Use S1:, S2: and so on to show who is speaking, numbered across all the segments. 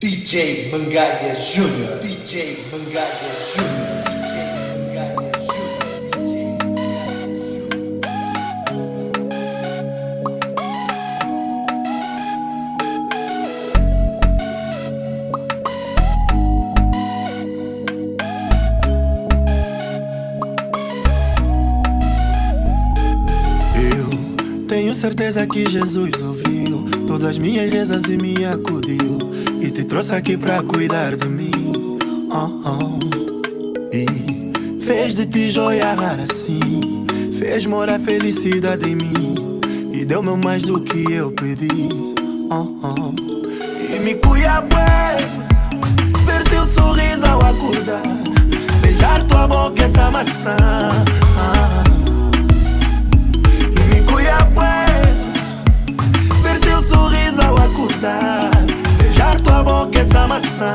S1: DJ Mangalha Júnior, DJ Mangalha Júnior, DJ Mangalha
S2: Eu tenho certeza que Jesus ouviu todas as minhas rezas e me acudiu e te trouxe aqui pra cuidar de mim. E fez de ti joia rara assim, fez morar felicidade em mim e deu-me mais do que eu pedi. E me cuida bem, ver teu sorriso ao acordar, beijar tua boca essa maçã. E me cuida bem, ver teu sorriso ao acordar, beijar tua boca essa maçã.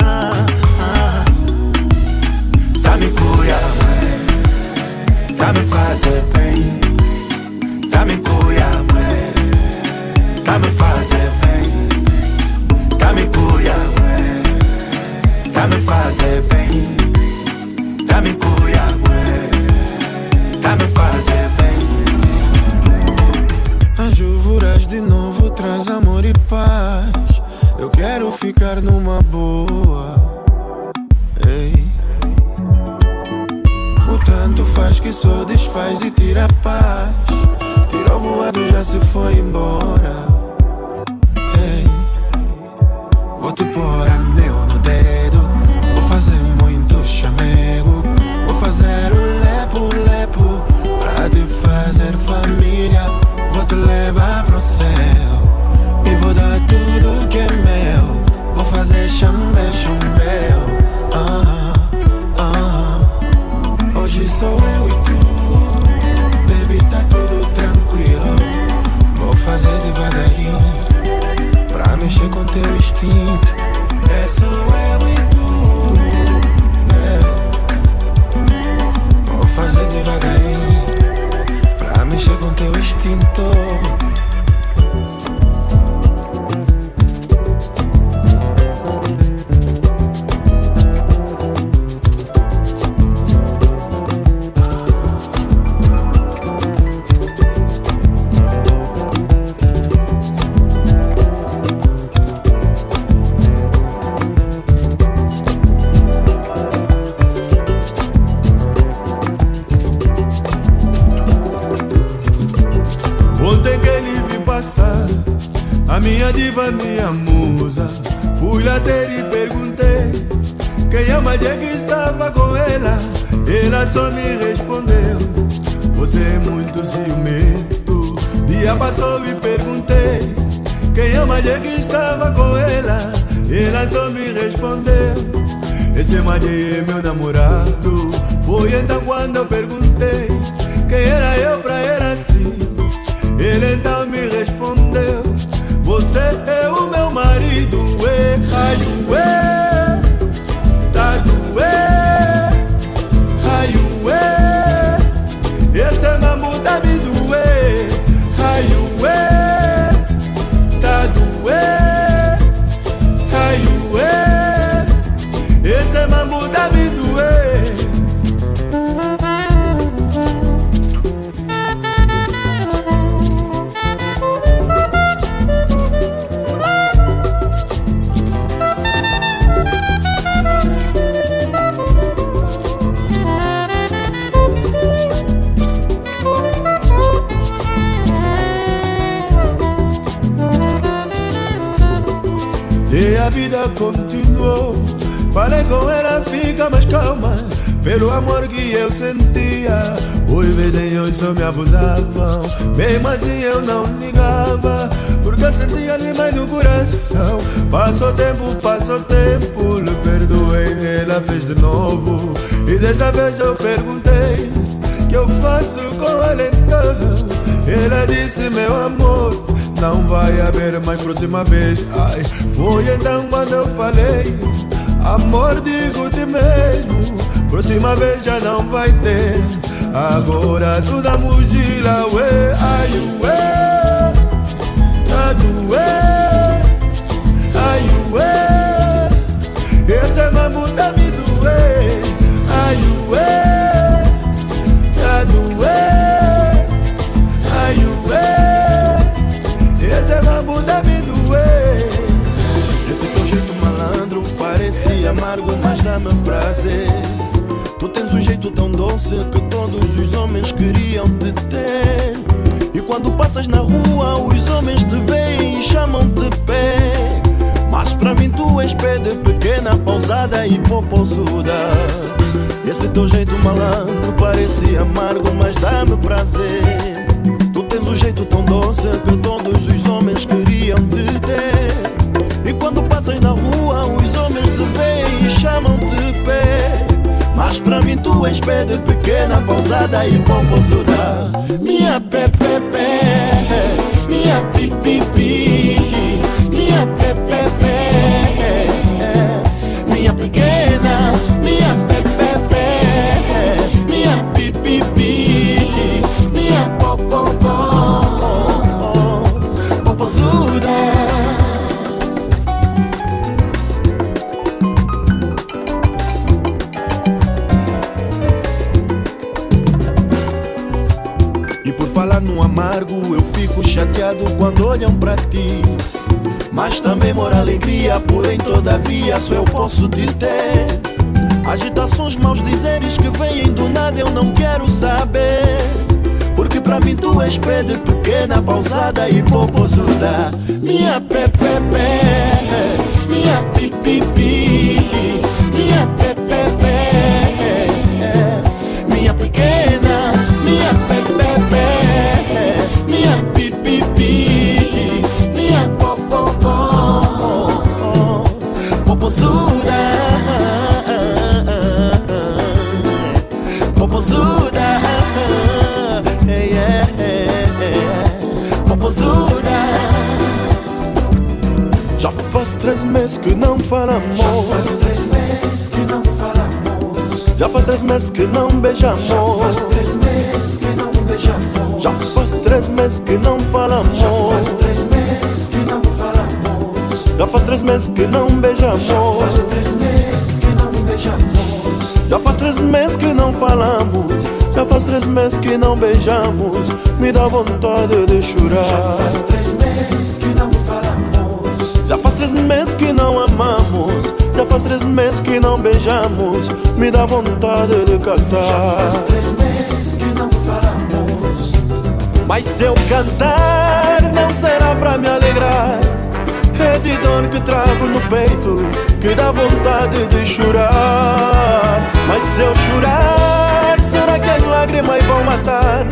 S2: Tá me cuida bem, tá me fazer bem, tá me cuida bem, tá me fazer bem, tá me cuida bem, tá me fazer bem, tá me cuida bem, tá me fazer bem. Anjo voraz de novo traz amor e paz, eu quero ficar numa boa. Ei. O tanto faz que só desfaz e tira a paz, tirou voado, já se foi embora. Ei. Vou te pôr anel no dedo, vou fazer muito chamego, vou fazer o lepo-lepo pra te fazer família. Vou te levar pro céu e vou dar tudo que é meu, vou fazer chambé, chambé. Hoje sou eu e tu, baby, tá tudo tranquilo. Vou fazer devagarinho pra mexer com teu instinto. É só eu e tu, Vou fazer devagarinho pra mexer com teu instinto. A minha diva, minha musa, fui lá ter e perguntei quem a Maria que estava com ela. Ela só me respondeu: você é muito ciumento. Dia passou e perguntei quem a Maria que estava com ela. Ela só me respondeu: esse Maria é meu namorado. Foi então quando eu perguntei quem era eu pra ela assim. Ele então me respondeu: você é o meu marido. Raio, tá doer. Raio, esse mambo tá me doer. Raio, tá doer. Raio, esse mambo tá me doer. E a vida continuou. Falei com ela, fica mais calma, pelo amor que eu sentia. Os vizinhos só me abusavam, mesmo assim eu não ligava, porque eu sentia ali mais no coração. Passou tempo, lhe perdoei, ela fez de novo. E dessa vez eu perguntei: que eu faço com ela então? Ela disse: meu amor, não vai haver mais próxima vez. Ai, foi então quando eu falei: amor, digo-te mesmo, próxima vez já não vai ter. Agora tu dá mugila, ué, ai, ué, tá doer. Ai, ué, parece amargo, mas dá-me prazer. Tu tens um jeito tão doce que todos os homens queriam te ter. E quando passas na rua, os homens te veem e chamam-te pé. Mas pra mim tu és pé de pequena, pausada e popozuda. Esse teu jeito malandro parece amargo, mas dá-me prazer. Tu tens um jeito tão doce que todos os homens queriam te ter. E quando passas na rua, os homens te veem e chamam-te pé. Mas pra mim tu és pé de pequena, pausada e popozuda. Minha pé, pé, pé, minha pipi, pi, minha pé, pé, pé, minha pequena, minha pé, pé, pé, minha pipi, pi, minha popozuda. Falar no amargo, eu fico chateado quando olham pra ti. Mas também mora alegria, porém todavia só eu posso te ter. Agitações, maus dizeres que vêm do nada, eu não quero saber. Porque pra mim tu és pé de pequena, pausada e popozuda. Minha pé, pé, pé, minha pipi, pi, minha pé, pé, pé, minha pequena, minha pé, pé, pé, minha pipi, pi, minha popozuda, popozuda, popozuda. Já faz 3 meses que não falamos. Já faz 3 meses que não beijamos. Já faz 3 meses que não falamos. Já faz 3 meses que não beijamos. Já faz 3 meses que não falamos. Já faz 3 meses que não beijamos. Me dá vontade de chorar. Já faz 3 meses que não falamos. Já faz 3 meses que não amamos. Já faz 3 meses que não beijamos. Me dá vontade de cantar. Já faz 3 meses que não falamos. Mas se eu cantar não será pra me alegrar. É de dor que trago no peito que dá vontade de chorar. Mas se eu chorar, será que as lágrimas vão matar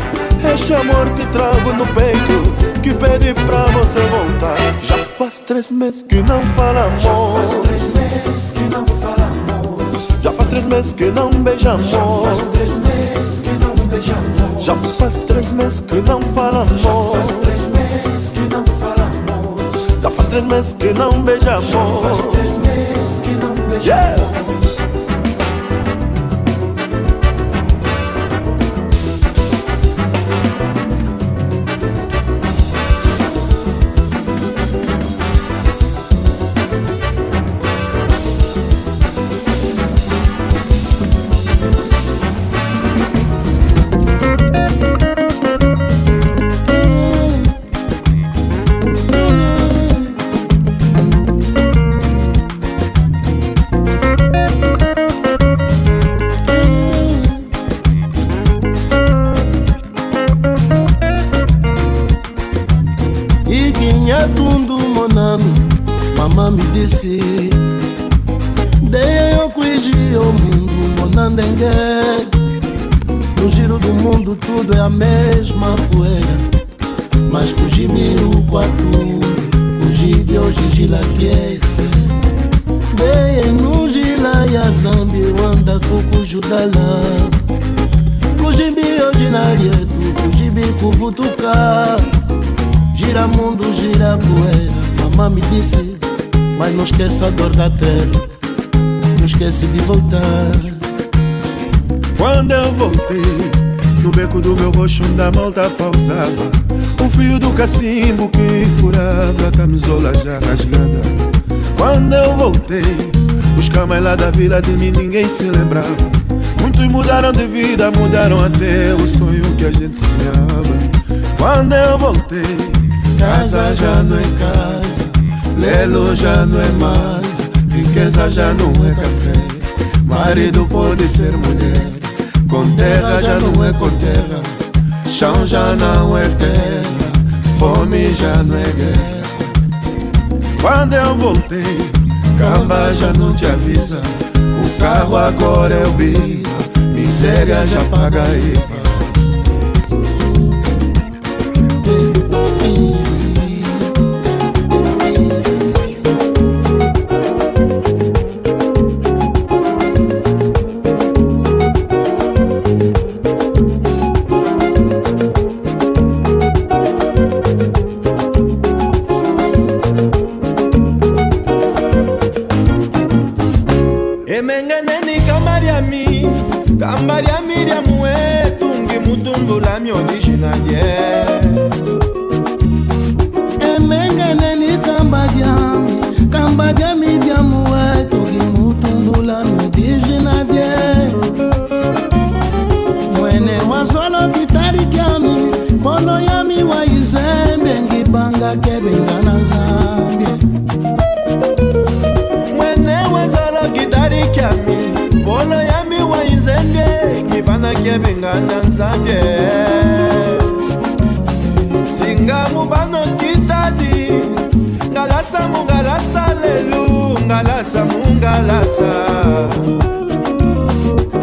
S2: este amor que trago no peito que pede pra você voltar? Já faz 3 meses que não falamos. Já faz 3 meses que não falamos. Já faz 3 meses que não beijamos. Já faz 3 meses que não beijamos. Já faz 3 meses que não falamos. Já faz 3 meses que não falamos. Já faz 3 meses que não beijamos. Já faz 3 meses que não beijamos. Yeah! Mamãe me disse, dei eu cuide o mundo, monandengue. No giro do mundo tudo é a mesma poeira. Mas cuji-me o quatu, cuji-me hoje gilaqueira. Dei no gila e a zambi, anda com cujudala. Cuji-me hoje na rieto, cuji-me com vutuca. Gira mundo, gira poeira. Mamãe me disse, mas não esqueça a dor da terra. Não esquece de voltar. Quando eu voltei, no beco do meu rosto da malta pausava. O frio do cacimbo que furava a camisola já rasgada. Quando eu voltei, os camas lá da vila de mim ninguém se lembrava. Muitos mudaram de vida, mudaram até o sonho que a gente sonhava. Quando eu voltei, casa já não é casa, lelo já não é mais, riqueza já não é café. Marido pode ser mulher, com terra já não é com terra, chão já não é terra, fome já não é guerra. Quando eu voltei, camba já não te avisa, o carro agora é o bico, miséria já paga IVA.
S3: Emengeneni kambaria miriamu tungi mutumbula mi original ye.
S4: Emengeneni kambaria miriamu tungi mutumbula mi original ye. Mwene wazolo kitari kiami polo yami wa izembe ngibanga kebenga na Zambia.
S3: Mwene wazolo kitari kiami polo yami wa izembe ngibanga kebenga na Zambia. Singa mubano kitadi ngalasa mungalasa lelu ngalasa mungalasa.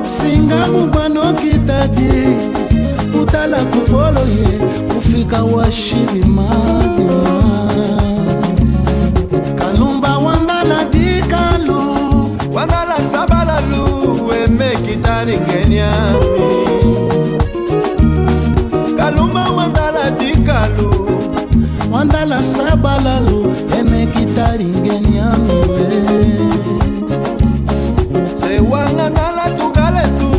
S4: Singa mubano kitadi utala kufolo ye kufika washibi madima. Kalumba wandala dikalu
S3: Wandala sabalalu eme kitari ngenyami. Kalumba wandala dikalu
S4: wandala sabalalu eme kitari ngenyami.
S3: Se wanga nala tukale tu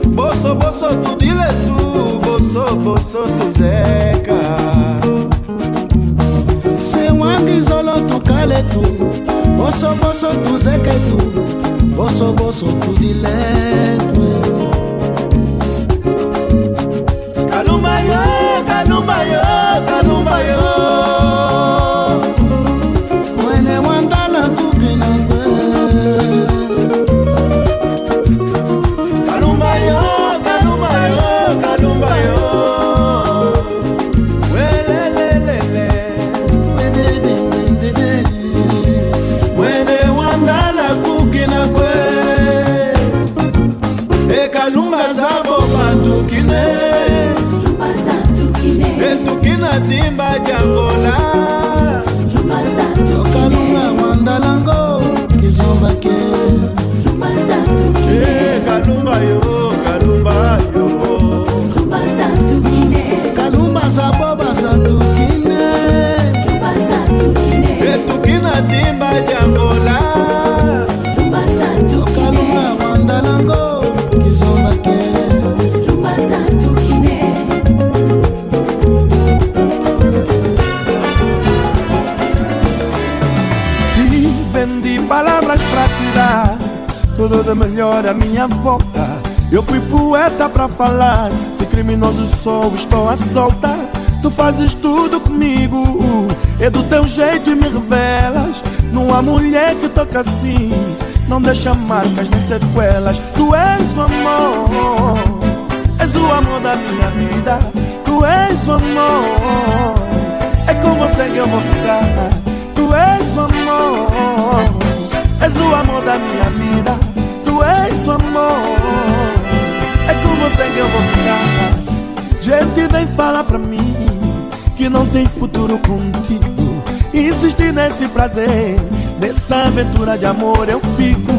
S3: boso boso tu dile tu boso boso tu zeka.
S4: Se wangi zolo tukale tu boso boso tu zeke tu boso boso tu dile tu.
S3: Kalumba yo, kalumba yo, kalumba yo.
S4: Mwene wandala tukina kwe.
S3: Kalumba yo, kalumba yo, kalumba yo. Welelelele. Mwene wandala kukina kwe. E kalumba zabo batukine. Etukina timba jangola.
S4: Kalumba wandalango kizomba ke.
S3: Kalumba yo, kalumba yo.
S4: Kalumba zaboba zatukine.
S3: Etukina timba jangola.
S4: Kalumba wandalango kizomba ke.
S2: Vendi palavras pra tirar tudo de melhor à minha volta. Eu fui poeta pra falar, se criminoso sou, estou à solta. Tu fazes tudo comigo, é do teu jeito e me revelas. Não há mulher que toca assim, não deixa marcas nem sequelas. Tu és o amor, és o amor da minha vida. Tu és o amor, é com você que eu vou ficar. Tu és o amor, és o amor da minha vida. Tu és o amor, é com você que eu vou ficar. Gente vem falar pra mim que não tem futuro contigo. Insistir nesse prazer, nessa aventura de amor eu fico.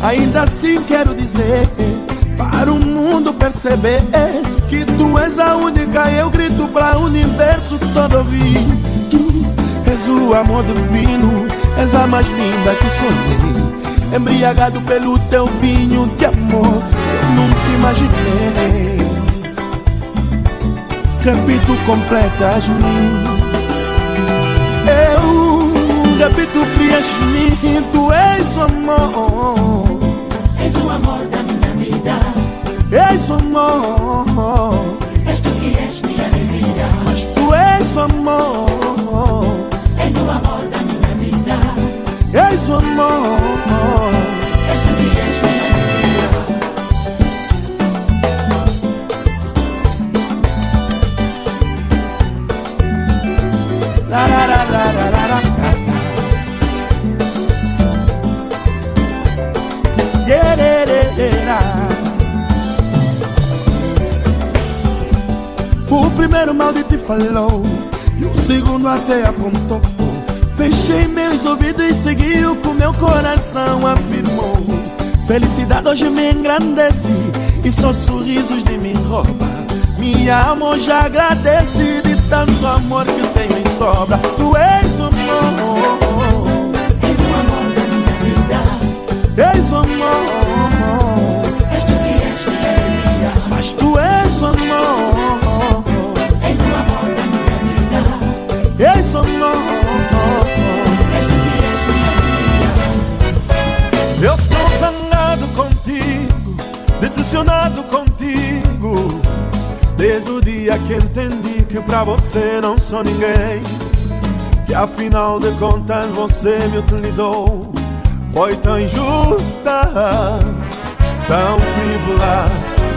S2: Ainda assim quero dizer para o mundo perceber que tu és a única. Eu grito pra universo todo ouvir. Tu és o amor divino, és a mais linda que sonhei. Embriagado pelo teu vinho de amor, eu nunca imaginei. Repito, completas-me. Eu repito, preenches-me. Tu és o amor,
S5: És o amor da minha vida.
S2: és o amor,
S5: És tu que és minha alegria.
S2: mas tu és o amor,
S5: És o amor da minha vida.
S2: és o
S3: amor.
S5: És tu que és minha alegria.
S3: La la la la la la la. Yeah, yeah, yeah, yeah. O primeiro maldito falou e o segundo até apontou. Fechei meus ouvidos e segui o que o meu coração afirmou. Felicidade hoje me engrandece e só sorrisos de me rouba. Minha alma já agradece de tanto amor que tenho em sobra. Tu és o amor,
S5: És o amor da minha vida.
S3: és o amor,
S5: És tu que és minha alegria.
S3: mas tu és o amor,
S5: És o amor da minha vida.
S3: és o amor.
S5: És tu que és minha alegria.
S3: Eu estou zangado contigo, decepcionado contigo, desde o dia que entendi que pra você não sou ninguém, que afinal de contas você me utilizou. Foi tão injusta, tão frívola.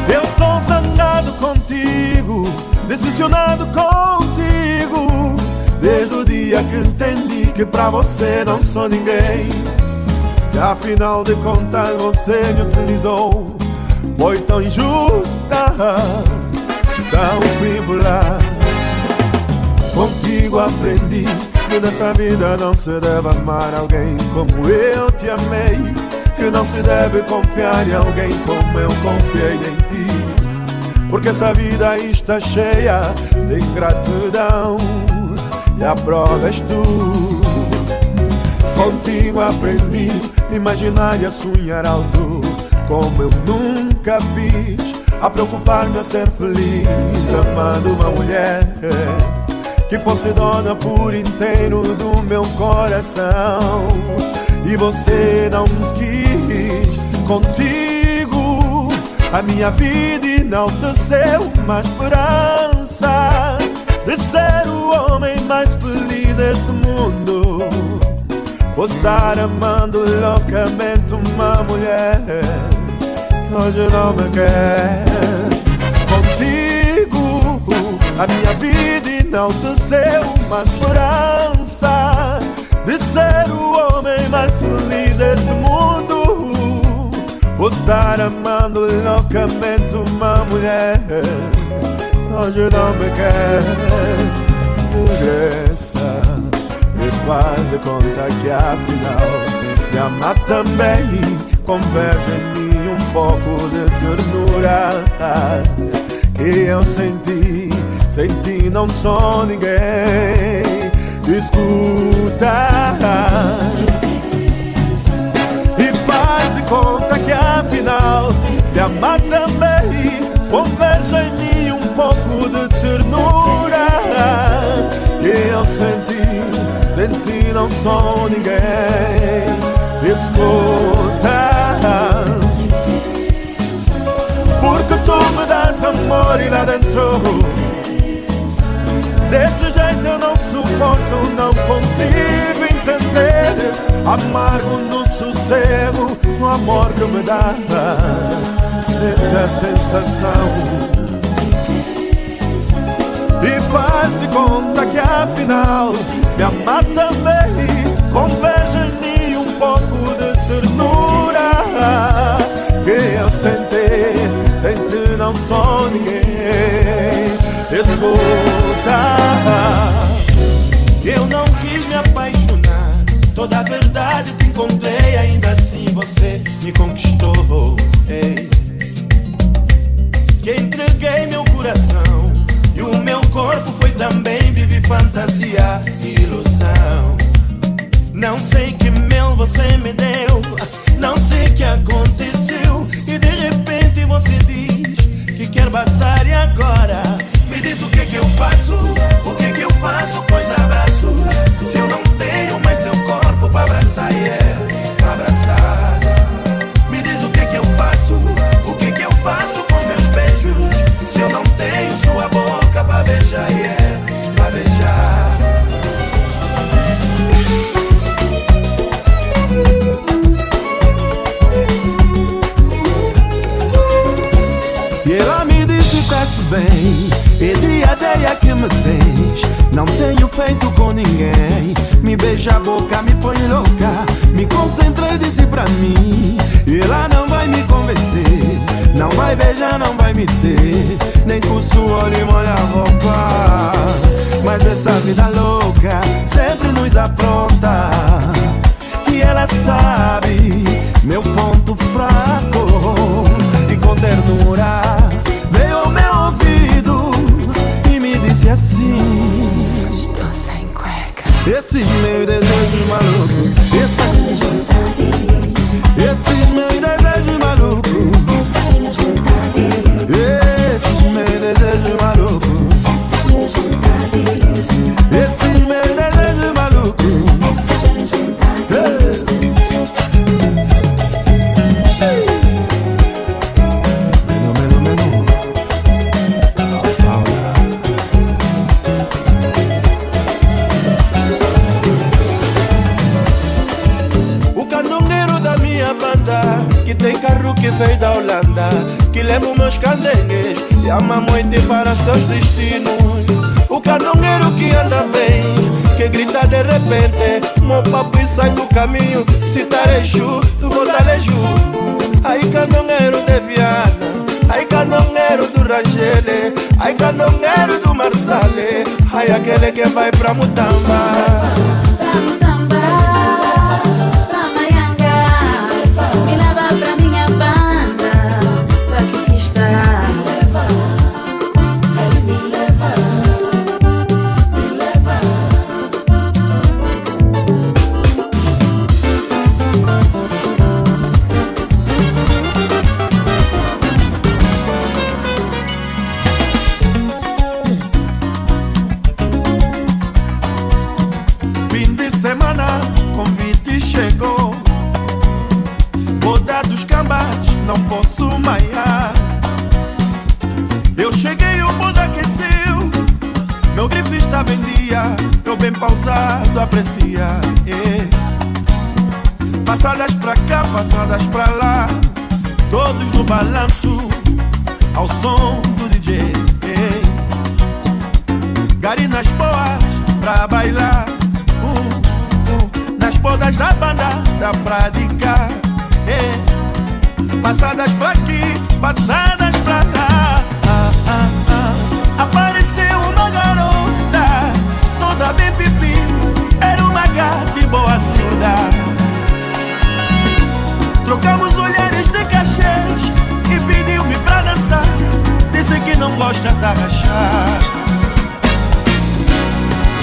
S3: Eu estou zangado contigo, decepcionado contigo, desde o dia que entendi que pra você não sou ninguém, que afinal de contas você me utilizou. Foi tão injusta, tão frívola. Contigo aprendi que nessa vida não se deve amar alguém como eu te amei, que não se deve confiar em alguém como eu confiei em ti, porque essa vida está cheia de ingratidão e a prova és tu. Contigo aprendi a imaginar e a sonhar alto como eu nunca fiz, a preocupar-me a ser feliz, amando uma mulher que fosse dona por inteiro do meu coração. E você não quis. Contigo a minha vida enalteceu uma esperança de ser o homem mais feliz desse mundo. Vou estar amando loucamente uma mulher que hoje não me quer. Contigo a minha vida enalteceu uma esperança de ser o homem mais feliz desse mundo. Vou estar amando loucamente uma mulher que hoje não me quer. Regressa e faz de conta que afinal me ama também. Converge em mim um pouco de ternura que eu senti, sem ti não sou ninguém. Escuta e faz de conta que afinal me ama também. Converge em mim um pouco de ternura que eu senti, sem ti não sou ninguém. Escuta, porque tu me dás amor e lá dentro desse jeito eu não suporto, não consigo entender. Amargo no sossego, o amor que me dá, sente a sensação e faz de conta que afinal me ama também. Converge em mim um pouco de ternura que eu senti, sem ti não sou ninguém. Escuta, eu não quis me apaixonar, toda a verdade te encontrei, ainda assim você me conquistou. Ei. Que entreguei meu coração e o meu corpo foi também, vivi fantasia e ilusão. Não sei que mel você me deu, não sei o que aconteceu, e de repente você diz que quer passar. E agora me diz o que eu faço, o que eu faço com os abraços, se eu não tenho mais seu corpo pra abraçar, pra abraçar. Me diz o que eu faço, o que eu faço com meus beijos, se eu não tenho sua boca pra beijar, pra beijar.
S2: bem. É dia a dia que me tens, não tenho feito com ninguém. Me beija a boca, me põe louca, me concentra e disse pra mim. Ela não vai me convencer, não vai beijar, não vai me ter, nem com o suor e molha a roupa. Mas essa vida louca sempre nos apronta, e ela sabe meu ponto fraco. E com ternura veio ao meu ouvido e me disse assim:
S6: estou sem cueca.
S2: esses meus desejos malucos, esses meus desejos malucos, esses meus desejos malucos, esses meus desejos malucos. Que tem carro que veio da Holanda, que leva os meus candengues e ama muito para seus destinos. O canongueiro que anda bem, que grita de repente, meu papo e sai do caminho. Se tareju, vou tareju. Ai canongueiro de Viana, ai canongueiro do Rangele, ai canongueiro do Marsale, ai aquele que vai pra Mutamba.
S6: Pra minha banda, lá que se está. Ele me leva, me leva.
S2: Fim de semana, convite chegou. Boda dos cambas, não posso maiar. Eu cheguei, o boda aqueceu, meu grifo estava em dia, eu bem pausado aprecia. Passadas pra cá, passadas pra lá, todos no balanço, ao som do DJ. Garinas boas pra bailar, nas bodas da banda dá pra dedicar. Passadas pra aqui, passadas pra lá. Apareceu uma garota, toda bem pipi, era uma gata e boa surda. Trocamos olhares de cachês e pediu-me pra dançar, disse que não gosta de agachar.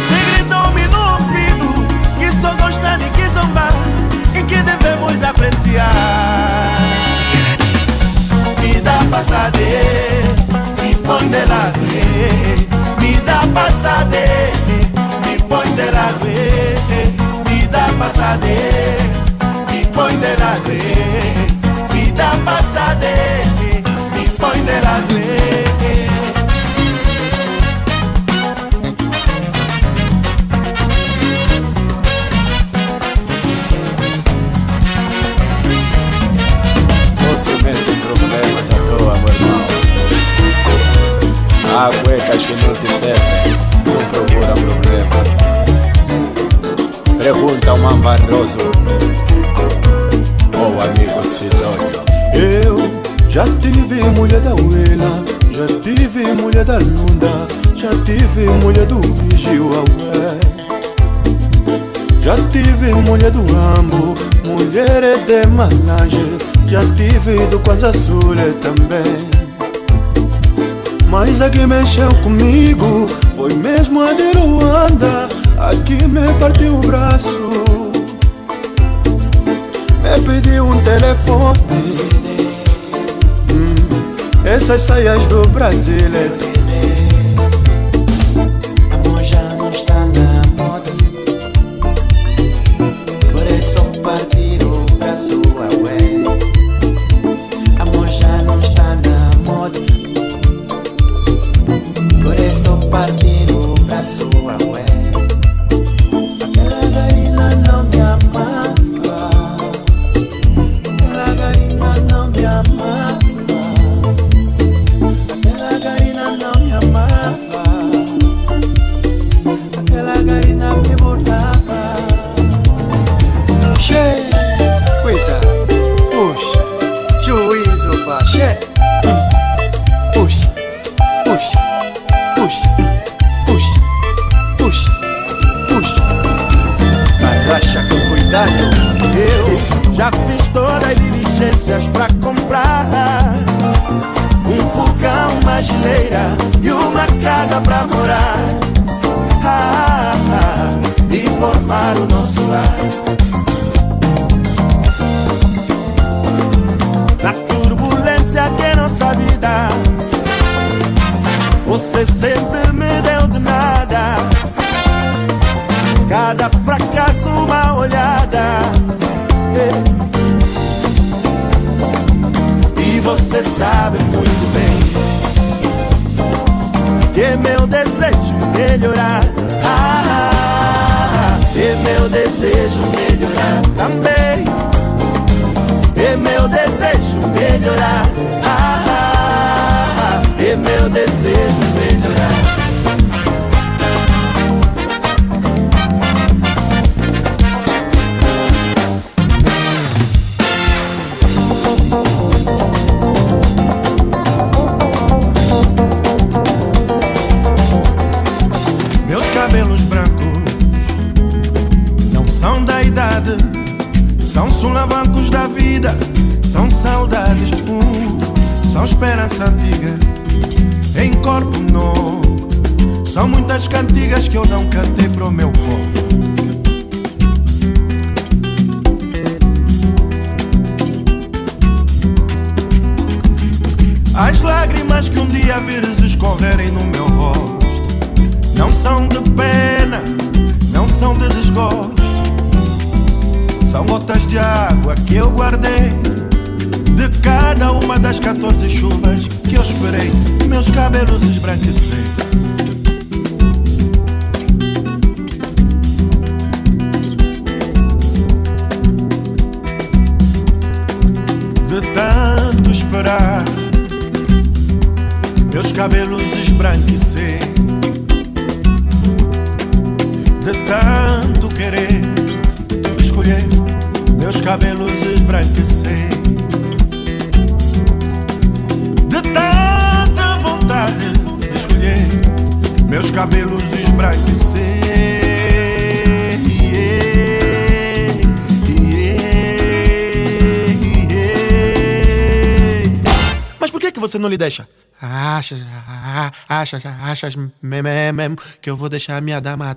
S2: Segredou-me no ouvido que só gosta de que zombar e que devemos apreciar. Me dá passadeira, me põe de lado. Me dá passadeira, me põe de lado. Me dá passadeira, me põe de lado. Me dá passadeira, me põe de lado.
S7: Problemas à toa, meu irmão. Há cuecas que não te servem, não procura problema. Pergunta ao Mambarroso ou amigo Sidónio.
S2: Eu já tive mulher da Uela, já tive mulher da Lunda, já tive mulher do Vigiuaué, já tive mulher do Ambo, mulher de Malange, já tive do Kwanza Sule também. Mas a que mexeu comigo foi mesmo a de Luanda, a que me partiu o braço, me pediu um telefone. Essas saias do Brasil.
S4: Amor já não está na moda, por isso partir o braço. Amor já não está na moda, por isso partir o braço. Aquela garina não me amava, aquela garina não me amava, aquela garina não
S2: todas as diligências pra comprar um fogão, uma geleira e uma casa pra morar, e formar o nosso lar. Na turbulência que é nossa vida, você sempre me deu de nada. Cada fracasso uma olhada, e você sabe muito bem que é meu desejo melhorar, é meu desejo melhorar também, é meu desejo melhorar, é meu desejo melhorar. Meus cabelos brancos não são da idade, são solavancos da vida, são saudades, são esperança antiga em corpo novo. São muitas cantigas que eu não cantei pro meu povo. As lágrimas que um dia vires escorrerem no meu rosto não são de pena, não são de desgosto, são gotas de água que eu guardei de cada uma das 14 chuvas que eu esperei meus cabelos esbranquecer. De tanto esperar meus cabelos esbranquecer, de tanto querer escolher meus cabelos esbranquecer, de tanta vontade de escolher meus cabelos esbranquecer. Mas por que você não lhe deixa? Achas mesmo que eu vou deixar minha dama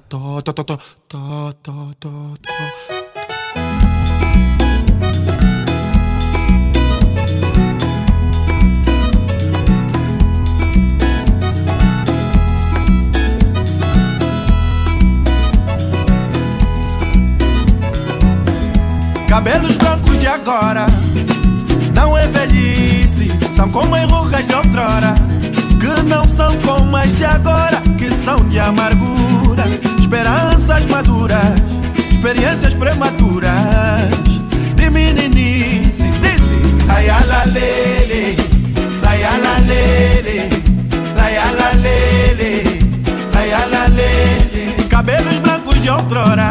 S2: Cabelos brancos de agora não é velhice, são como enrugas de outrora, que não são como as de agora, que são de amargura, esperanças maduras, experiências prematuras, de meninice. Disse ai ala lele, ai ala lele, ai ala lele, ai ala lele. Cabelos brancos de outrora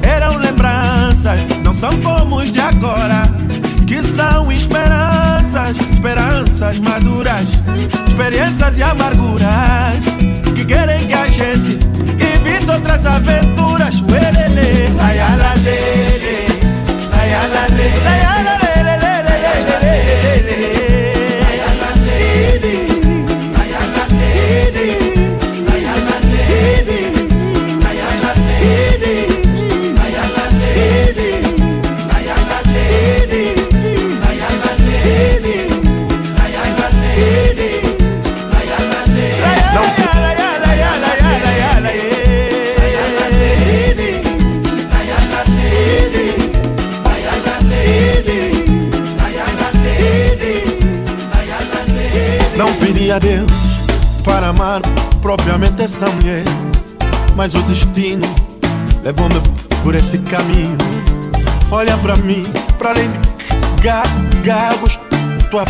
S2: eram lembranças, não são como os de agora, que são esperanças, esperanças maduras, experiências e amarguras, que querem que a gente evite outras aventuras. Uelele, ai ala lele, ai ala lele, ai ala lele, ai ala lele, ai ala lele, ai ala lele, ai ala lele, ai ala lele, ai ala lele. Não pedi a Deus para amar propriamente essa mulher, mas o destino levou-me por esse caminho. Olha pra mim, pra além de gagos, estou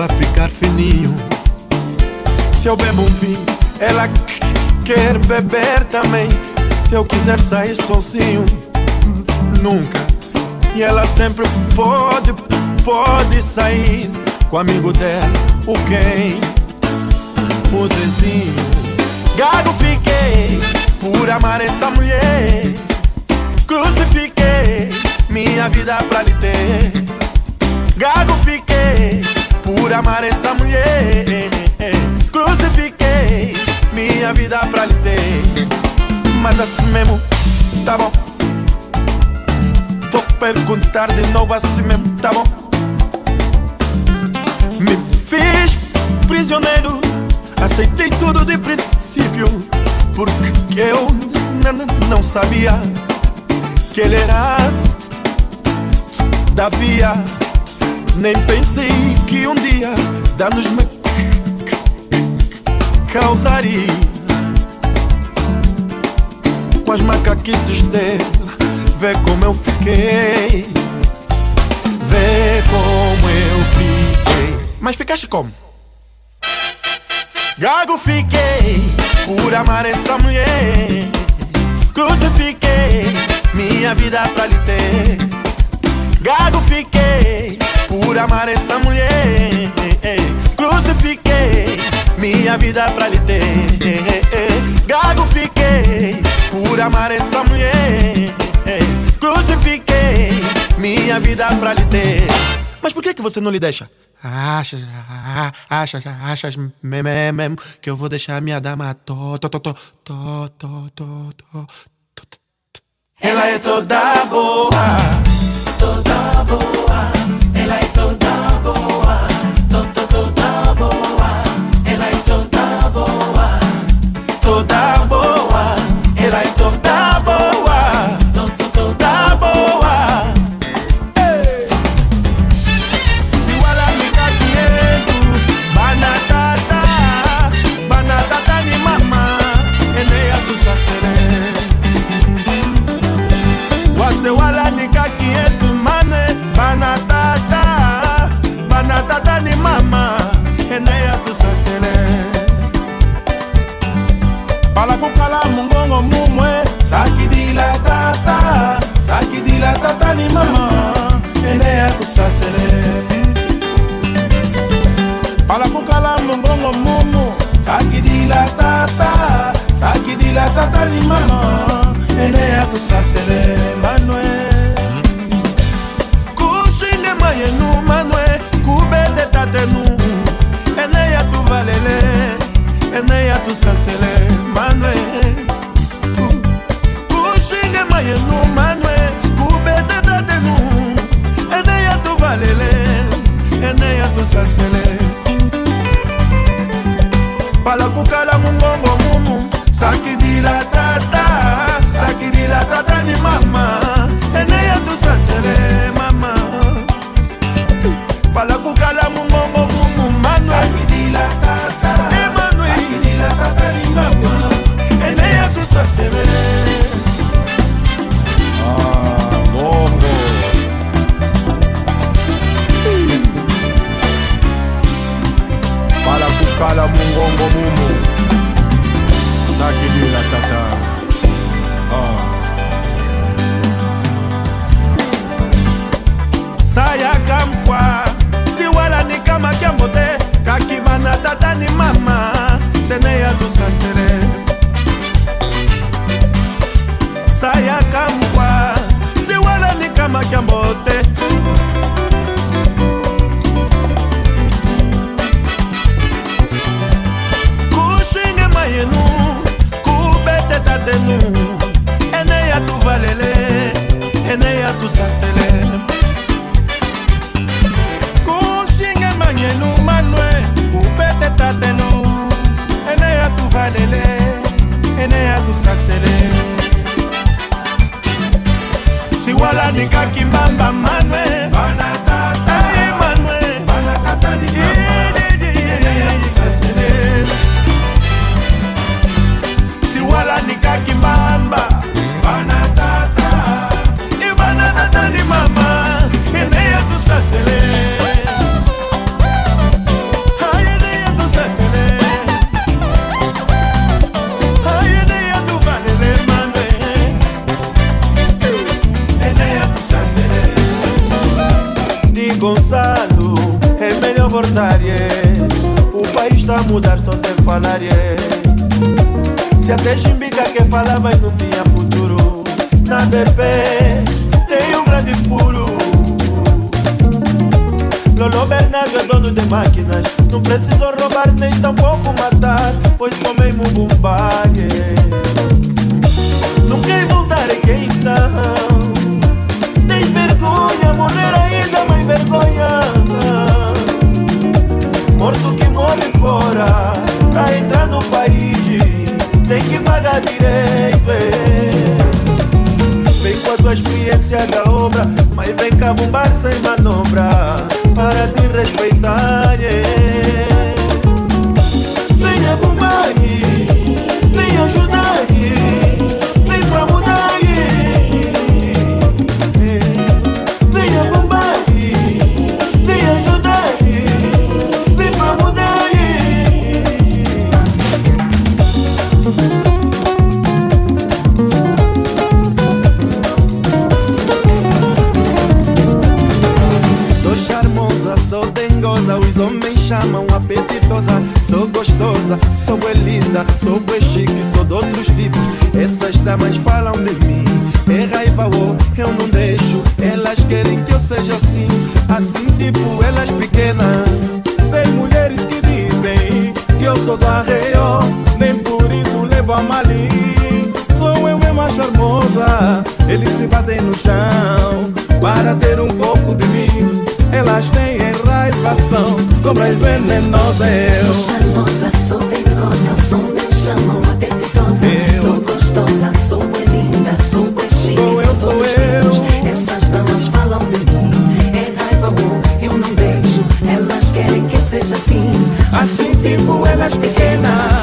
S2: a ficar fininho. Se eu bebo um vinho, ela quer beber também. Se eu quiser sair sozinho, nunca. E ela sempre pode sair com o amigo dela, o quem? O Zezinho. Gago fiquei por amar essa mulher, crucifiquei minha vida pra lhe ter. Gago fiquei por amar essa mulher. Crucifiquei minha vida pra lhe ter. Mas assim mesmo, tá bom. Vou perguntar de novo assim mesmo, tá bom. Me fiz prisioneiro, aceitei tudo de princípio, porque eu não sabia que ele era da via. Nem pensei que um dia danos me causaria. Com as macaquices dela, vê como eu fiquei. Vê como eu fiquei. Mas ficaste como? Gago fiquei por amar essa mulher. Crucifiquei minha vida pra lhe ter. Gago fiquei por amar essa mulher. Crucifiquei minha vida pra lhe ter. Gago fiquei por amar essa mulher. Crucifiquei minha vida pra lhe ter. Mas por que você não lhe deixa? Achas mesmo que eu vou deixar minha dama Ela é toda boa, toda boa. Ela é toda boa, toda boa. Ela é toda boa, toda boa. Ela é toda boa, toda boa. Hey. Se wala nunca quieto, banatata ni mama, eneya tusasere. Wase wala nika quieto, mane, banatata ni mama, eneya tusasere. Pala kukala mungongo mumwe, saki di la tata ni mama, eneya tusasere. Pala kukala mungongo mumu, saki di la tata ni mama, eneya tusasere. Manuel kushinde mayenu, Manuel kubede tatenu, eneya tuvalele, eneya tusasele. Manuel kushinde mayenu, Manuel kubede tatenu, eneya tuvalele, eneya tusasele. Pala kukala mungongo mumu, saki di la tata ni mama, eneya tusasele mama. Pala kukala mungongo mumu, Manuel saki di la tata ni mama, eneya tusasele.
S3: Bongo. Pala kukala mungongo mumu, saki di la tata.
S2: Saya kamkwa, si wala ni kama kiambote, kakibana tata ni mama, seneya tusasere. Saya kamkwa, si wala ni kama kiambote. Kushinge mayenu, kubete tatenu, eneya tuvalele, eneya tusasele. Kushinge mayenu, Manuel kubete tatenu, eneya tuvalele, eneya tusasele. Si wala nika kimbamba, Manuel banatata, Manuel banatata ni mama, eneya tusasele. Si wala nika kimbamba, banatata ni mama, eneya tusasele. Ay, eneya tusasele. Ay, eneya tuvalele, Manuel, eneya tusasele. Di Gonçalo, é melhor voltar, yeah. O país está a mudar, só tem que falar, yeah. Se até Chimbica que falava não tinha futuro, na BP tem um grande furo. é dono de máquinas. Não precisou roubar nem tampouco matar, foi só mesmo bombar, yeah. Não quer voltar é quem não. Tem vergonha, morrer ainda mais vergonha. Morto que morre fora, pra entrar no país tem que pagar direito, Vem com a tua experiência da obra, mas vem cá bombar sem manobra, para te respeitar, Venha bombar, vem ajudar, vem pra mudar, Venha bombar, vem ajudar, vem pra mudar, Sou charmosa, sou dengosa, os homens chamam apetitosa. Sou gostosa, sou bué linda, sou bué chique, sou de outros tipos. Essas damas falam de mim, é raiva, eu não deixo. Elas querem que eu seja assim, assim tipo elas pequenas.
S3: Tem mulheres que dizem que eu sou do arreio, nem por isso levo a malinho. Sou eu mesma charmosa, eles se batem no chão para ter um pouco de mim. Elas têm enraivação, cobras venenosas. Eu
S8: sou charmosa, sou dengosa, sou me chamam apetitosa. Sou gostosa, sou bem linda, sou bem chique,
S3: sou eu.
S8: Essas damas falam de mim, é raiva, eu não deixo. Elas querem que eu seja assim,
S3: assim tipo elas pequenas.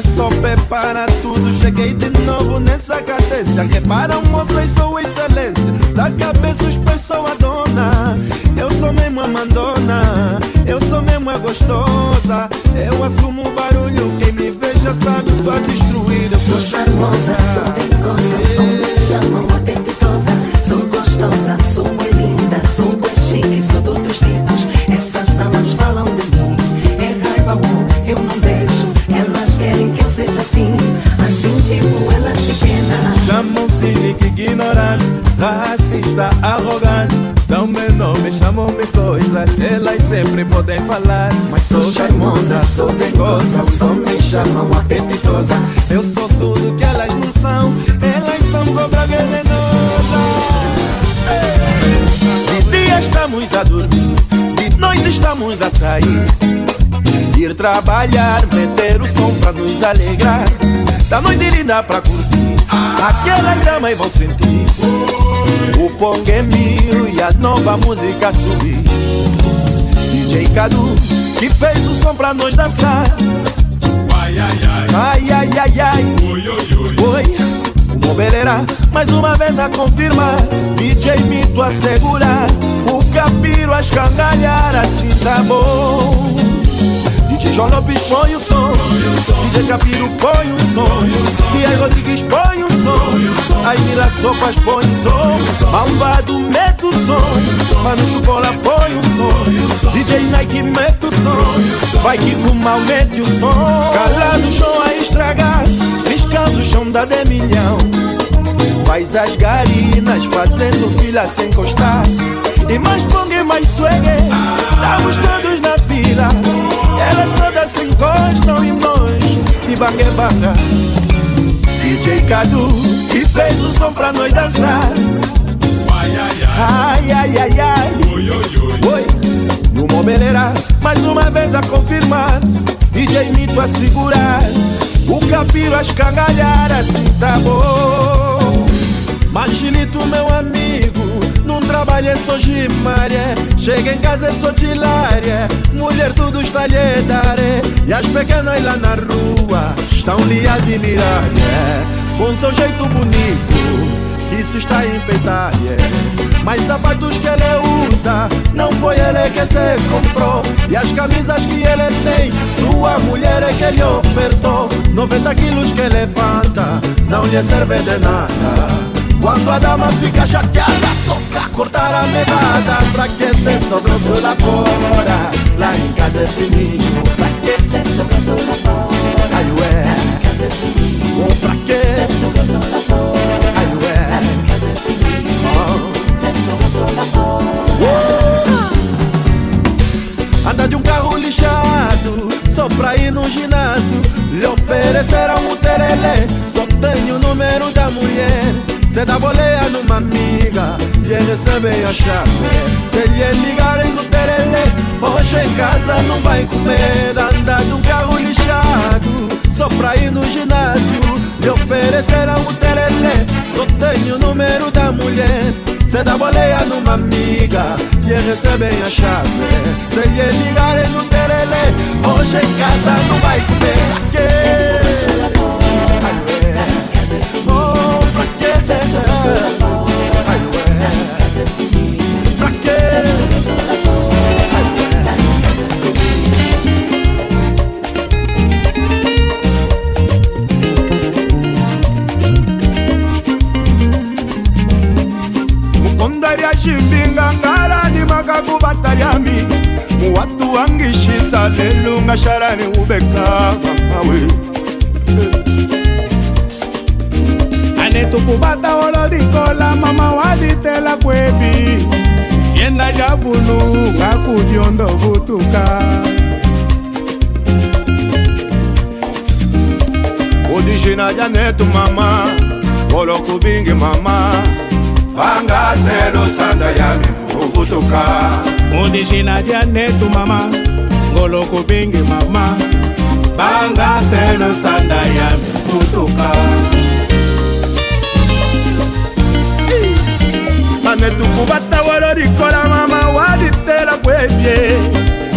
S2: Stop para tudo, cheguei de novo nessa cadência. Reparam, moças, sou excelência. Da cabeça os pés sou a dona. Eu sou mesmo a mandona, eu sou mesmo a gostosa. Eu assumo o barulho, quem me veja sabe, sou destruir. Eu
S8: sou charmosa, sou dengosa, sou me chamam apetitosa. Sou gostosa, sou bem linda, sou bem chique, sou de outros tipos. Essas damas falam de mim, é raiva, eu não deixo. Elas querem que eu seja assim, assim tipo elas pequenas.
S3: Chamam cínico, ignorante, racista, arrogante. Dão meu nome, chamam-me coisas, elas sempre podem falar.
S8: Mas sou charmosa, sou dengosa, os homens chamam apetitosa.
S2: Eu sou tudo que elas não são, elas são cobra venenosa. De dia estamos a dormir, de noite estamos a sair, ir trabalhar, meter o som pra nos alegrar. Da noite linda pra curtir, aquelas damas vão sentir o Pong é mil e a nova música subir. DJ Cadu que fez o som pra nós dançar. Ai, ai, ai, ai, ai, ai, ai. Oi, oi, oi. Oi, o Mobeleira mais uma vez a confirmar. DJ Mito a segurar, o Capiro a escangalhar, assim tá bom. DJ João Lopes põe o som, DJ Capiro põe o som, DJ Rodrigues põe o som, aí Mila Sopas põe o som, Malvado mete o som, Mano Chucola põe o som, DJ Nike mete o som, vai que com mal mete o som. Calado o chão a estragar, riscando o chão da de milhão. Faz as garinas fazendo fila sem encostar, e mais pongue mais swag, estamos todos na fila. Elas todas se encostam e nós de banga banga. DJ Cadu que fez o som pra nós dançar. Ai, ai, ai, ai, ai, ai. Oi, oi, oi. Oi. E o Mobeleira mais uma vez a confirmar. DJ Mito a segurar, o Capiro a escangalhar, assim tá bom. Machilito meu amigo, não trabalho sou gimária, chega em casa sou tilária, mulher tudo está lhe dar, e as pequenas lá na rua estão lhe a admirar, com seu jeito bonito, isso está a enfeitar, mas sapatos que ele usa, não foi ele que se comprou, e as camisas que ele tem, sua mulher é que lhe ofertou. 90 quilos que levanta, não lhe serve de nada. Quando a dama fica chateada, toca cortar a mesada. Pra que cê sobrou lá fora? Lá em casa é fininho. Pra que cê sobrou lá fora? Ai ué, lá em casa é fininho. Ou pra que cê sobrou lá fora? Ai ué, lá em casa é fininho. Cê sobrou lá fora. Anda de um pra ir no ginásio. Lhe ofereceram um terelé, só tenho o número da mulher. Cê dá boleia numa amiga e recebem a chave. Se lhe ligarem no terelé, hoje em casa não vai comer. Anda de um carro lixado, só pra ir no ginásio. Lhe ofereceram um terelé, só tenho o número da mulher. Cê dá boleia numa amiga e recebem a chave. Se lhe ligarem no terelé, hoje em casa não vai comer. Pra quê? Pra quê?
S3: Mukondaria shimbinga ngara ni makaku batariami Muwatu wangishisa lelu ngasharani ubeka mamawe Anetukubata olo dikola mama waditela kwebi Yenda javulu ngakudiondo butuka Odijina janetu mama Olo kubingi mama Banga selo sanda yami uvutuka Odijina janetu mama Olo kubingi mama Banga selo sanda yami uvutuka Anetukubata wolo dikola mama waditela kwebye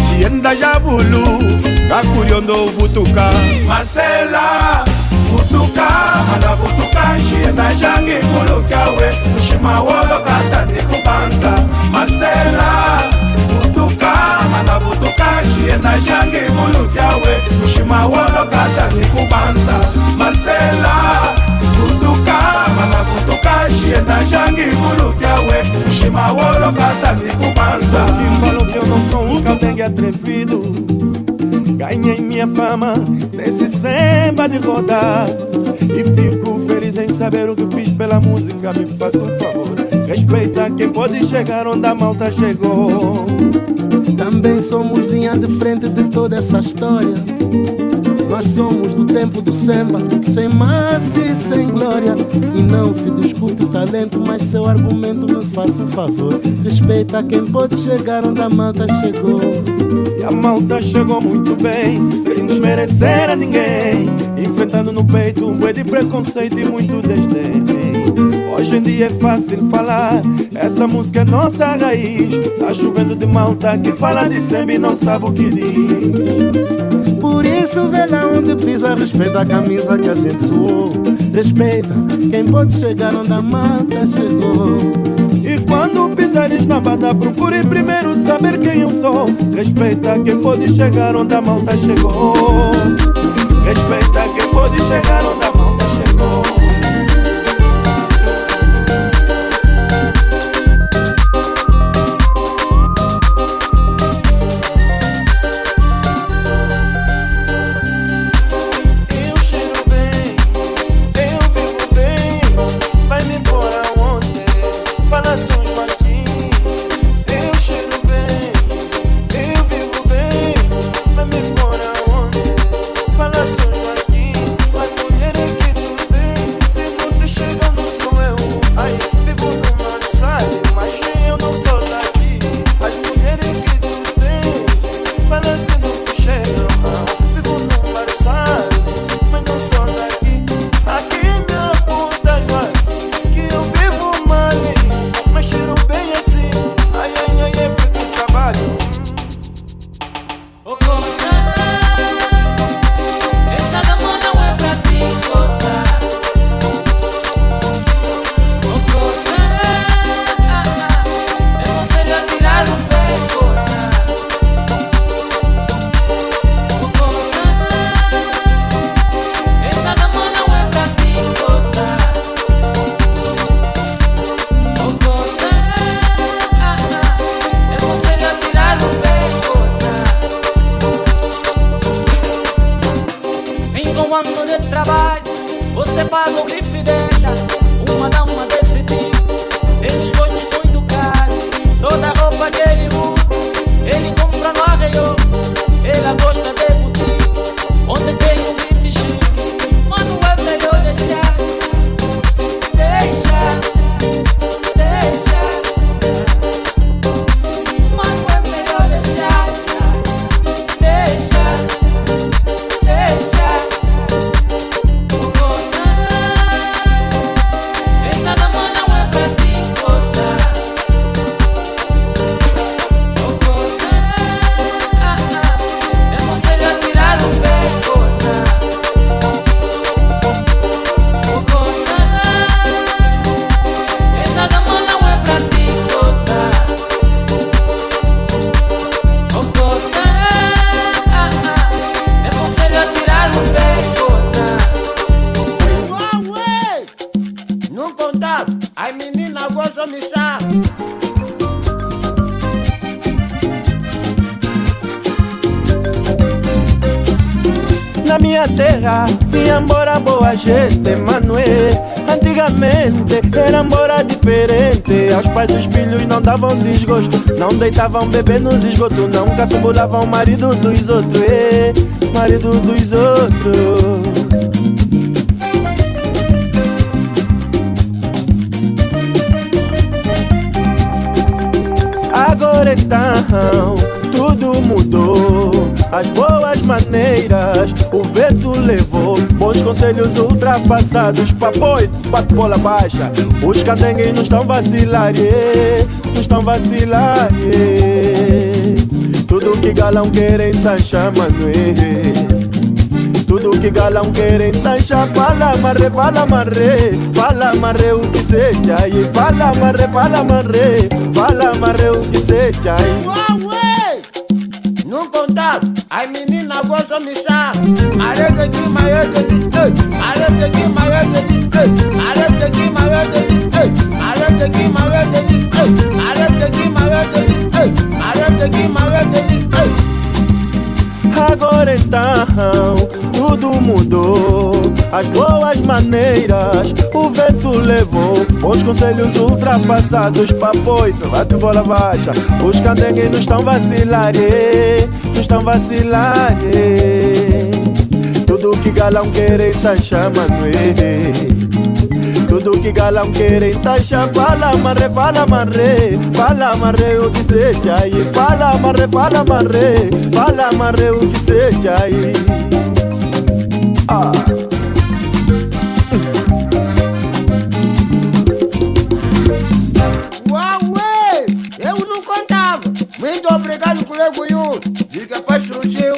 S3: Chienda javulu Kakuriondo uvutuka Marcela Vutuka, mana vutuka Chienda jangi kulukawe Ushima wolo katani kubanza Marcela Vutuka, mana vutuka Chienda jangi kulukawe Ushima wolo katani kubanza Marcela Vutuka, mana vutuka Chienda jangi kulukawe Ushima wolo katani kubanza
S2: Quem falou que eu não sou um capengue atrevido? Ganhei minha fama nesse samba de rodar E fico feliz em saber o que fiz pela música. Me faça um favor, respeita quem pode chegar onde a malta chegou.
S4: Também somos linha de frente de toda essa história. Nós somos do tempo do samba, sem massa e sem glória. E não se discute talento, mas seu argumento me faça um favor. Respeita quem pode chegar onde a malta chegou.
S2: E a malta chegou muito bem, sem desmerecer a ninguém, enfrentando no peito um bué de preconceito e muito desdém. Hoje em dia é fácil falar, essa música é nossa raiz. Tá chovendo de malta que fala de samba e não sabe o que diz.
S4: Por isso vê lá onde pisa, respeita a camisa que a gente suou. Respeita quem pode chegar onde a malta chegou.
S2: E quando pisares na banda, procure primeiro saber quem eu sou. Respeita quem pode chegar onde a malta chegou. Respeita quem pode chegar onde a malta chegou.
S9: Ele compra no arreio, ele gosta de boutique.
S2: minha terra vinha embora boa gente, Manoel. Antigamente era embora diferente. Aos pais os filhos não davam desgosto, não deitavam bebê nos esgotos, nunca simulavam marido dos outros, marido dos outros. Agora então tudo mudou, as boas maneiras o vento levou, bons conselhos ultrapassados, papoito, bate bola baixa. Os candengues não estão vacilar, não estão vacilar. Tudo que galão querem tá chamando, tudo que galão querem tancha. Fala marre, fala marre, fala marre o que seja. E fala marre, fala marre, fala marre o que seja.
S9: Ué, não contar, as meninas gostam de me chamar. Arega aqui, maior dele, arega aqui, maior dele, arega aqui, maior dele, arega aqui, maior dele, arega aqui, maior dele, arega aqui, maior dele.
S2: Agora então tudo mudou, as boas maneiras o vento levou, bons conselhos ultrapassados, papoito, bate bola baixa. Os candengues não estão vacilar, não estão vacilar. Tudo que galão querem tá chamando, tudo que galão querem taxa. Fala marre, fala marre, fala marre o que seja. E fala marre, fala marre, fala marre o que seja.
S9: Ué, eu não contava. Muito obrigado, colega Yuri. Diga para surgiu.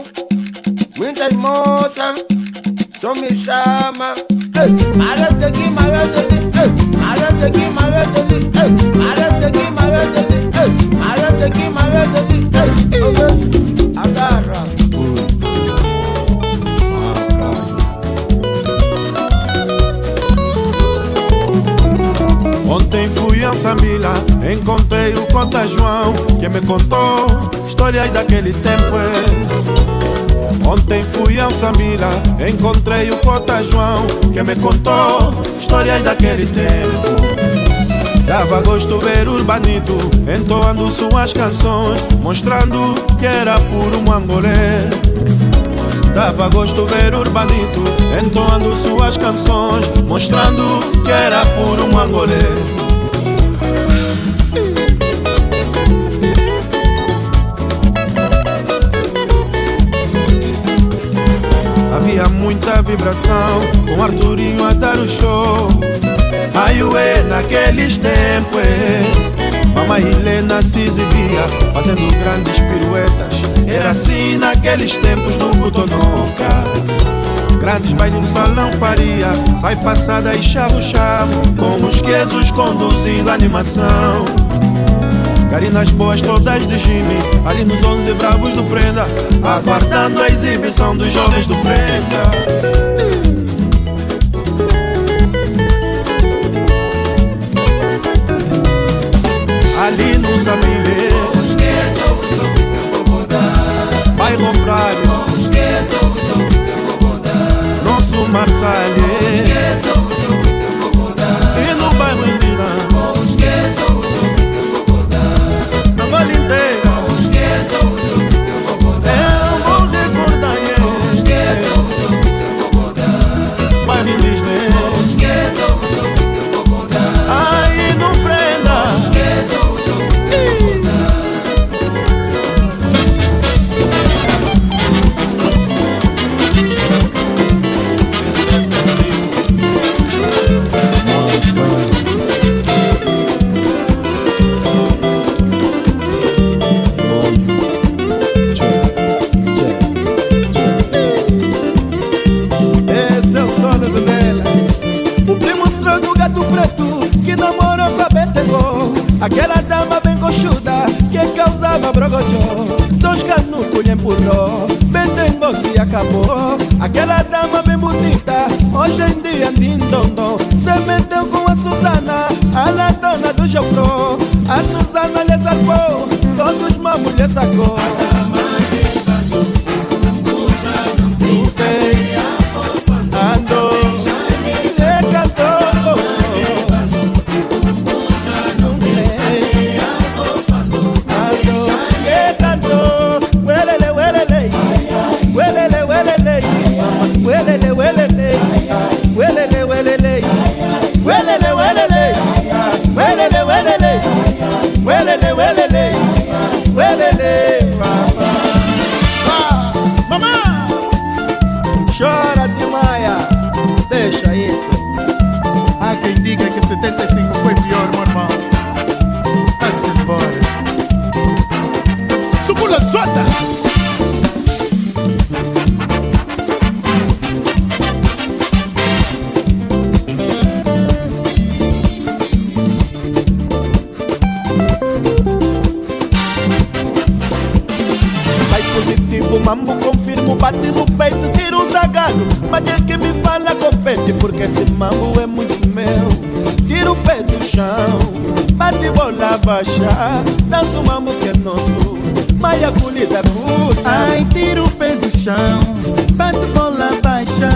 S9: Muitas moças só me chamam. Arete aqui, maior dele, arete aqui, maior dele, arete aqui, maior dele, arete aqui, maior dele. Agarra.
S2: Ontem fui a Samila, encontrei o Cota João, que me contou histórias daquele tempo. Ontem fui ao Samila, encontrei o Cota João, que me contou histórias daquele tempo. Dava gosto ver Urbanito entoando suas canções, mostrando que era puro mangolé. Dava gosto ver Urbanito entoando suas canções, mostrando que era puro mangolé. Havia muita vibração, com Arturinho a dar o show. Ai ué, naqueles tempos, Mamãe Helena se exibia, fazendo grandes piruetas. Era assim naqueles tempos no Gutonoca. Grandes bailes no salão faria, sai passada e chavo-chavo, com os quesos conduzindo a animação. Garinas boas todas de Jimmy, ali nos 11 bravos do Prenda, aguardando a exibição dos jovens do Prenda. Ali no Samile, bairro Praia, nosso Marsalhe, e no bairro Indina, na Vale inteira, eu vou recordar bairro indígena, aí no Prenda. Esse é o sono do Nela, o primo estranho do Gato Preto, que namorou com a Betengô, aquela dama bem coxuda que causava brogodó. 2 canucos lhe empurrou, Betengô se acabou. Aquela dama bem bonita, hoje em dia dindondom, se meteu com a Suzana, a la dona do Jocó. A Suzana lhe salvou, todos mamos lhe sacou. A dama lhe passou, já não tem. mambo confirmo, bate no peito, tira um zagado. Mas é que me fala compete, porque esse mambo é muito meu. Tira o pé do chão, bate bola baixa, dança o mambo que é nosso, mas a colida curta.
S4: Ai, tira o pé do chão, bate bola baixa,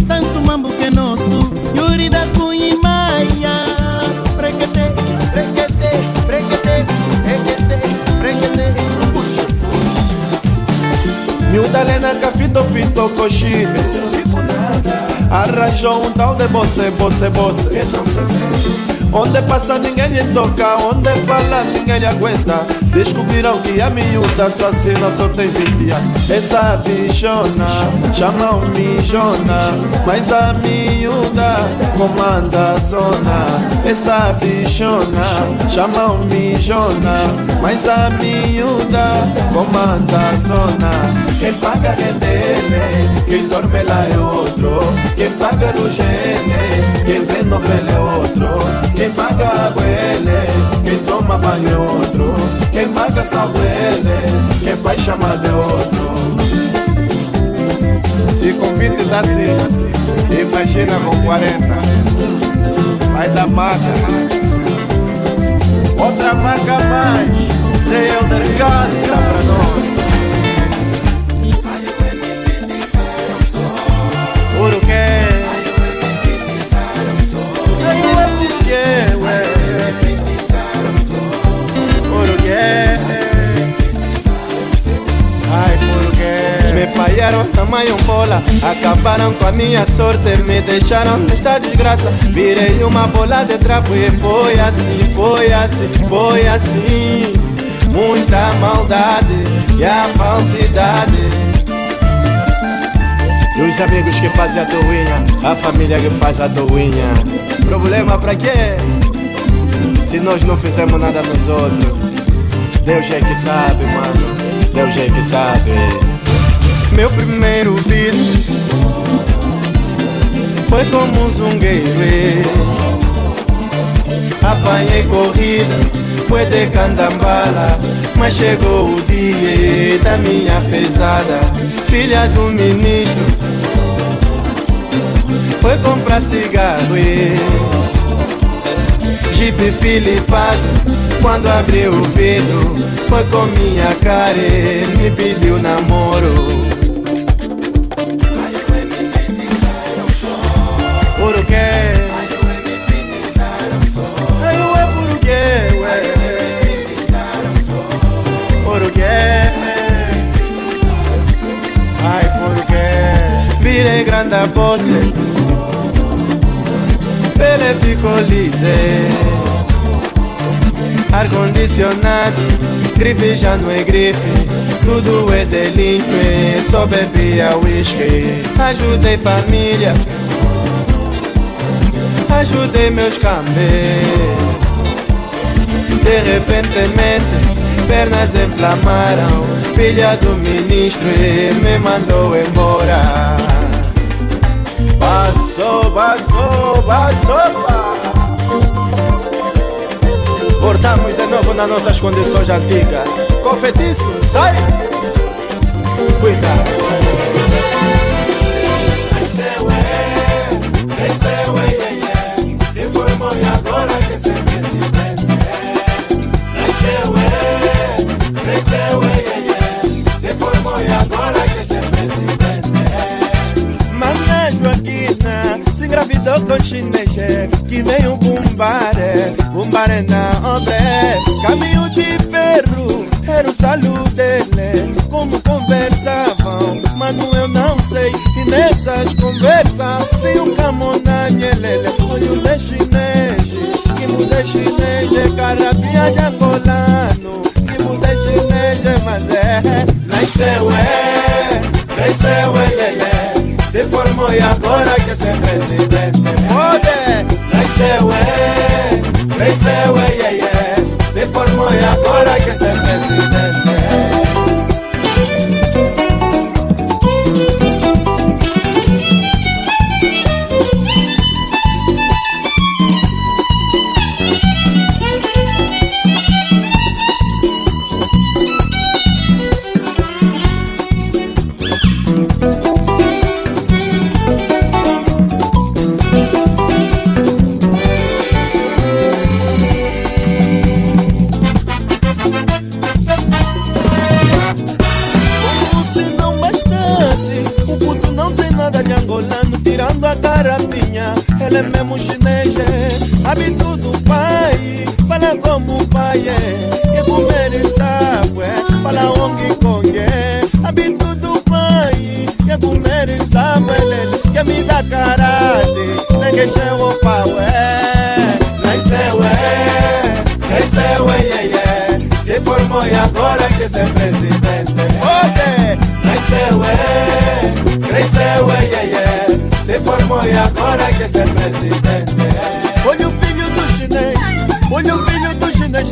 S4: dança o mambo que é nosso, Yuri da Cunha e Maia. Breguete, breguete, breguete, breguete, breguete, puxa, puxa.
S2: Miúda Lena que fito coxi, arranjou um tal de você, você, você, que não se vê. Onde passa ninguém lhe toca, onde fala ninguém lhe aguenta. Descobriram que a miúda assassina só tem 20 anos. Essa bichona chamam mijona, mas a miúda comanda a zona. Essa bichona chamam mijona, mas a miúda comanda a zona. Quem paga é dele, quem dorme lá é outro. Quem paga o gene, quem vê novela é outro. Quem paga água é ele, quem toma banho é outro. Quem paga sal é ele, quem faz chamada é outro. Se com 20 dá assim, imagina com 40. Vai dar maca, outra maca mais. Deu dergada pra nós. Por o quê? Me falharam tamanho bola, acabaram com a minha sorte, me deixaram nesta desgraça. Virei uma bola de trapo e foi assim, foi assim, foi assim. Muita maldade e a falsidade. E os amigos que fazem a toinha, a família que faz a toinha. Problema pra quê? Se nós não fizemos nada nos outros. Deus é que sabe, mano, Deus é que sabe. Meu primeiro beat foi como um zungueiro. Apanhei corrida, foi de candambala, mas chegou o dia da minha fezada. Filha do ministro foi comprar cigarro e Jeep filipado. Quando abriu o vidro, foi com minha cara e me pediu namoro. Por o quê? Eu é por o quê, ué? Por o quê? Ai, por o quê? Virei grande a posse, pele ficou lise. Ar-condicionado, grife já não é grife, tudo é delinque, só bebia whisky. Ajudei família, ajudei meus camelos. De repentemente, pernas inflamaram. Filha do ministro me mandou embora. Passou, passou, passou, pá. Voltamos de novo nas nossas condições antigas. Com feitiço, sai! Cuidado! Se formou e agora quer ser presidente. Se formou e agora quer ser presidente. Mané Joaquina se engravidou com chinês, que veio bumbare, bumbare na obra. Caminho de ferro, era o saludo dele. Como conversavam, mano, eu não sei. E nessas conversas tem um camona mielele. Olho de chinês, que muda chinês, carapinha de angolano. Que muda chinês, mas nasceu lelé. Se formou e agora quer ser presidente. Pode! Nasceu se formou e agora quer ser presidente. rapinha, ele é mesmo chinês. Hábito do pai, fala como pai é. E comer e sabe, fala Hong Kong é. Hábito do pai, e comer e sabe, que me dá karate, ninguém chama o pau é. Nasceu é, se formou e agora quer ser presidente. Cresceu é, se formou e agora quer ser presidente. Olha o filho do chinês, olha o filho do chinês,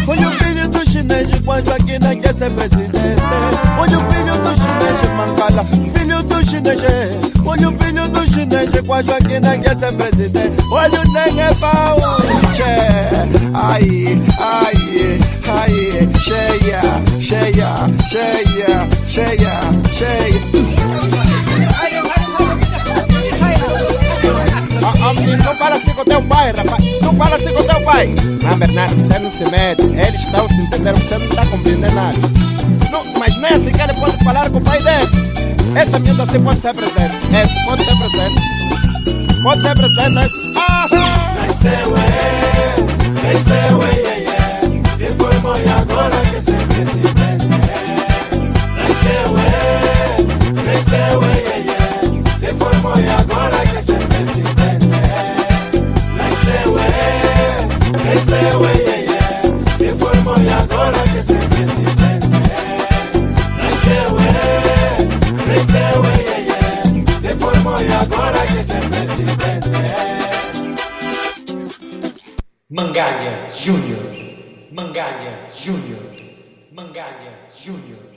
S2: olha o filho do chinês, com a Joaquina quer ser presidente. Olha o filho do chinês, Mancala, filho do chinês, olha o filho do chinês, com a Joaquina quer ser presidente. Olha o Dengue Pau, ai, cheia. Não fala assim com teu pai, rapaz. Não fala assim com teu pai. Não, Bernardo, você não se mete. Eles estão se entendendo, você não está compreendendo nada. Não, mas nem assim que ele pode falar com o pai dele. Essa miúda assim pode ser presidente. Essa pode ser presidente. Pode ser presidente, essa. Nasceu é. Se formou e agora quer ser presidente. Nasceu é. Se formou e agora quer ser presidente. Nasceu é. Se formou e agora quer ser presidente. Nasceu é. Se formou e agora quer ser presidente.
S1: Mangalha Júnior. Mangalha Júnior. Mangalha Júnior.